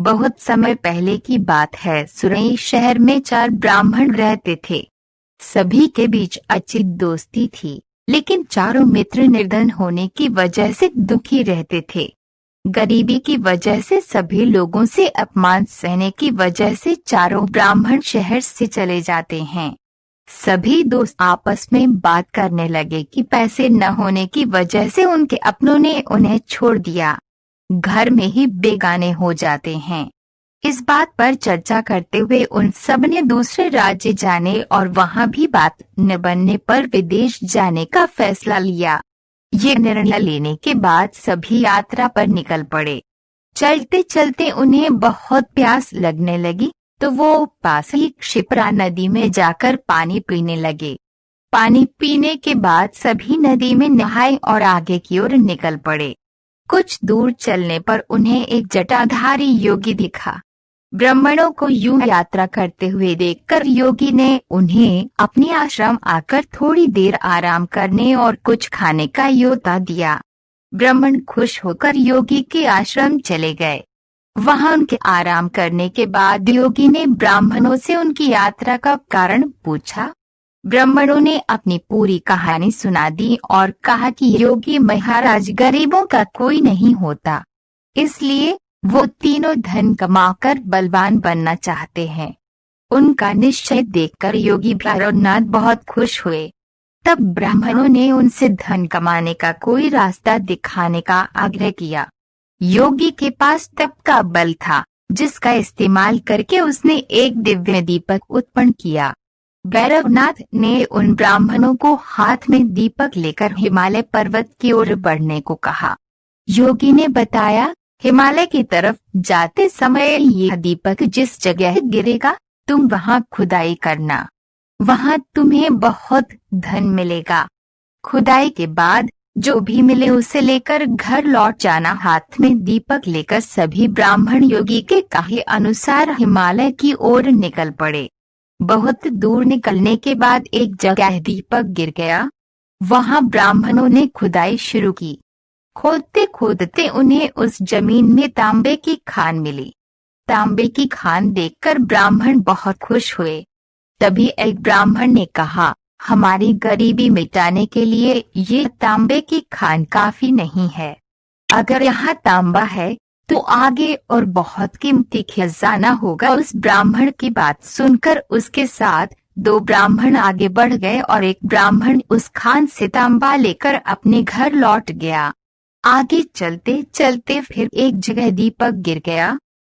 बहुत समय पहले की बात है। सुरई शहर में 4 ब्राह्मण रहते थे। सभी के बीच अच्छी दोस्ती थी, लेकिन चारों मित्र निर्धन होने की वजह से दुखी रहते थे। गरीबी की वजह से सभी लोगों से अपमान सहने की वजह से चारों ब्राह्मण शहर से चले जाते हैं। सभी दोस्त आपस में बात करने लगे कि पैसे न होने की वजह से उनके अपनों ने उन्हें छोड़ दिया, घर में ही बेगाने हो जाते हैं। इस बात पर चर्चा करते हुए उन सब ने दूसरे राज्य जाने और वहां भी बात न बनने पर विदेश जाने का फैसला लिया। ये निर्णय लेने के बाद सभी यात्रा पर निकल पड़े। चलते चलते उन्हें बहुत प्यास लगने लगी, तो वो पास ही क्षिप्रा नदी में जाकर पानी पीने लगे। पानी पीने के बाद सभी नदी में नहाए और आगे की ओर निकल पड़े। कुछ दूर चलने पर उन्हें एक जटाधारी योगी दिखा। ब्राह्मणों को यूं यात्रा करते हुए देखकर योगी ने उन्हें अपने आश्रम आकर थोड़ी देर आराम करने और कुछ खाने का न्योता दिया। ब्राह्मण खुश होकर योगी के आश्रम चले गए। वहां उनके आराम करने के बाद योगी ने ब्राह्मणों से उनकी यात्रा का कारण पूछा। ब्राह्मणों ने अपनी पूरी कहानी सुना दी और कहा कि योगी महाराज गरीबों का कोई नहीं होता, इसलिए वो तीनों धन कमाकर बलवान बनना चाहते हैं। उनका निश्चय देखकर योगी प्रारब्धनाथ बहुत खुश हुए। तब ब्राह्मणों ने उनसे धन कमाने का कोई रास्ता दिखाने का आग्रह किया। योगी के पास तप का बल था, जिसका इस्तेमाल करके उसने एक दिव्य दीपक उत्पन्न किया। भैरवनाथ ने उन ब्राह्मणों को हाथ में दीपक लेकर हिमालय पर्वत की ओर बढ़ने को कहा। योगी ने बताया, हिमालय की तरफ जाते समय यह दीपक जिस जगह गिरेगा, तुम वहां खुदाई करना, वहां तुम्हें बहुत धन मिलेगा। खुदाई के बाद जो भी मिले उसे लेकर घर लौट जाना। हाथ में दीपक लेकर सभी ब्राह्मण योगी के कहे अनुसार हिमालय की ओर निकल पड़े। बहुत दूर निकलने के बाद एक जगह दीपक गिर गया। वहां ब्राह्मणों ने खुदाई शुरू की। खोदते खोदते उन्हें उस जमीन में तांबे की खान मिली। तांबे की खान देखकर ब्राह्मण बहुत खुश हुए। तभी एक ब्राह्मण ने कहा, हमारी गरीबी मिटाने के लिए ये तांबे की खान काफी नहीं है। अगर यहाँ तांबा है तो आगे और बहुत कीमती खजाना होगा। उस ब्राह्मण की बात सुनकर उसके साथ 2 ब्राह्मण आगे बढ़ गए और एक ब्राह्मण उस खान से तांबा लेकर अपने घर लौट गया। आगे चलते चलते फिर एक जगह दीपक गिर गया।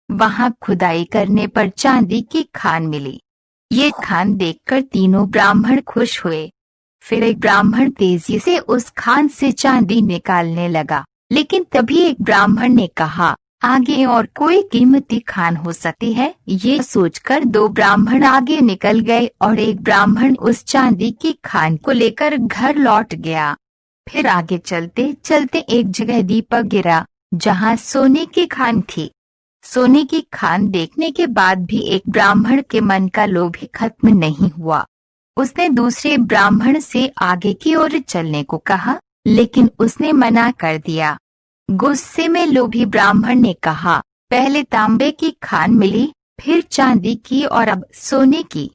वहां खुदाई करने पर चांदी की खान मिली। ये खान देखकर तीनों ब्राह्मण खुश हुए। फिर एक ब्राह्मण तेजी से उस खान से चांदी निकालने लगा, लेकिन तभी एक ब्राह्मण ने कहा, आगे और कोई कीमती खान हो सकती है। ये सोचकर 2 ब्राह्मण आगे निकल गए और एक ब्राह्मण उस चांदी की खान को लेकर घर लौट गया। फिर आगे चलते चलते एक जगह दीपक गिरा जहां सोने की खान थी। सोने की खान देखने के बाद भी एक ब्राह्मण के मन का लोभ खत्म नहीं हुआ। उसने दूसरे ब्राह्मण से आगे की ओर चलने को कहा, लेकिन उसने मना कर दिया। गुस्से में लोभी ब्राह्मण ने कहा, पहले तांबे की खान मिली, फिर चांदी की और अब सोने की।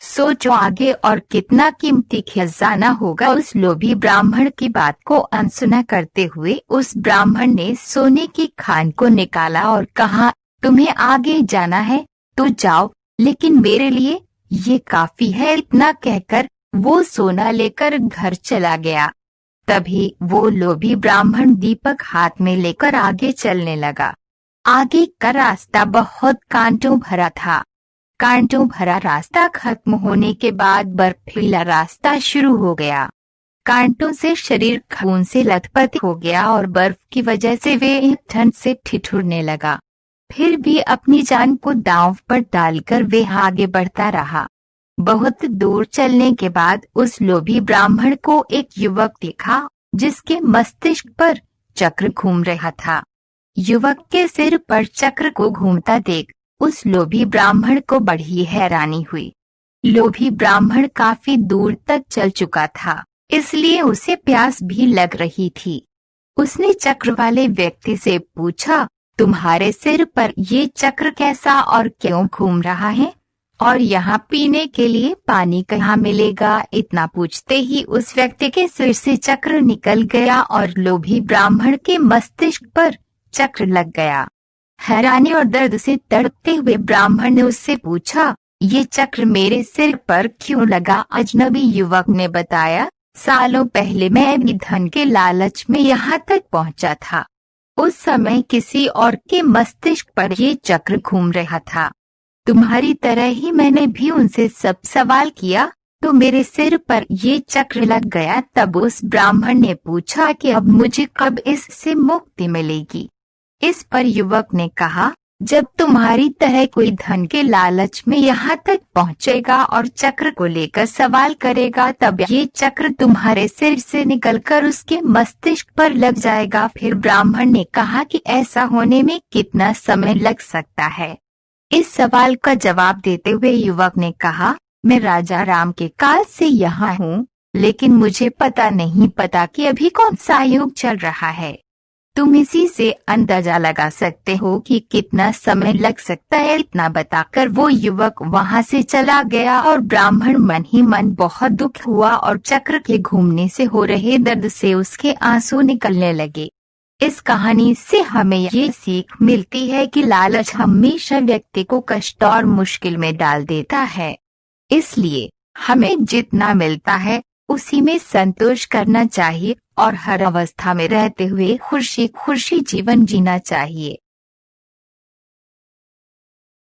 सोचो आगे और कितना कीमती खजाना होगा। उस लोभी ब्राह्मण की बात को अनसुना करते हुए उस ब्राह्मण ने सोने की खान को निकाला और कहा, तुम्हें आगे जाना है तो जाओ, लेकिन मेरे लिए ये काफी है। इतना कहकर वो सोना लेकर घर चला गया। तभी वो लोभी ब्राह्मण दीपक हाथ में लेकर आगे चलने लगा। आगे का रास्ता बहुत कांटों भरा था। कांटों भरा रास्ता खत्म होने के बाद बर्फीला रास्ता शुरू हो गया। कांटों से शरीर खून से लथपथ हो गया और बर्फ की वजह से वे ठंड से ठिठुरने लगा। फिर भी अपनी जान को दांव पर डालकर वे आगे बढ़ता रहा। बहुत दूर चलने के बाद उस लोभी ब्राह्मण को एक युवक दिखा, जिसके मस्तिष्क पर चक्र घूम रहा था। युवक के सिर पर चक्र को घूमता देख उस लोभी ब्राह्मण को बड़ी हैरानी हुई। लोभी ब्राह्मण काफी दूर तक चल चुका था, इसलिए उसे प्यास भी लग रही थी। उसने चक्र वाले व्यक्ति से पूछा, तुम्हारे सिर पर ये चक्र कैसा और क्यों घूम रहा है? और यहाँ पीने के लिए पानी कहाँ मिलेगा? इतना पूछते ही उस व्यक्ति के सिर से चक्र निकल गया और लोभी ब्राह्मण के मस्तिष्क पर चक्र लग गया। हैरानी और दर्द से तड़पते हुए ब्राह्मण ने उससे पूछा, ये चक्र मेरे सिर पर क्यों लगा? अजनबी युवक ने बताया, सालों पहले मैं भी धन के लालच में यहाँ तक पहुँचा था। उस समय किसी और के मस्तिष्क पर ये चक्र घूम रहा था। तुम्हारी तरह ही मैंने भी उनसे सब सवाल किया तो मेरे सिर पर ये चक्र लग गया। तब उस ब्राह्मण ने पूछा कि अब मुझे कब इससे मुक्ति मिलेगी? इस पर युवक ने कहा, जब तुम्हारी तरह कोई धन के लालच में यहाँ तक पहुँचेगा और चक्र को लेकर सवाल करेगा, तब ये चक्र तुम्हारे सिर से निकलकर उसके मस्तिष्क पर लग जाएगा। फिर ब्राह्मण ने कहा कि ऐसा होने में कितना समय लग सकता है? इस सवाल का जवाब देते हुए युवक ने कहा, मैं राजा राम के काल से यहाँ हूँ, लेकिन मुझे पता नहीं कि अभी कौन सा युग चल रहा है। तुम इसी से अंदाजा लगा सकते हो कि कितना समय लग सकता है। इतना बताकर वो युवक वहाँ से चला गया और ब्राह्मण मन ही मन बहुत दुख हुआ और चक्र के घूमने से हो रहे दर्द से उसके आंसू निकलने लगे। इस कहानी से हमें ये सीख मिलती है कि लालच हमेशा व्यक्ति को कष्ट और मुश्किल में डाल देता है। इसलिए हमें जितना मिलता है उसी में संतोष करना चाहिए और हर अवस्था में रहते हुए खुशी खुशी जीवन जीना चाहिए।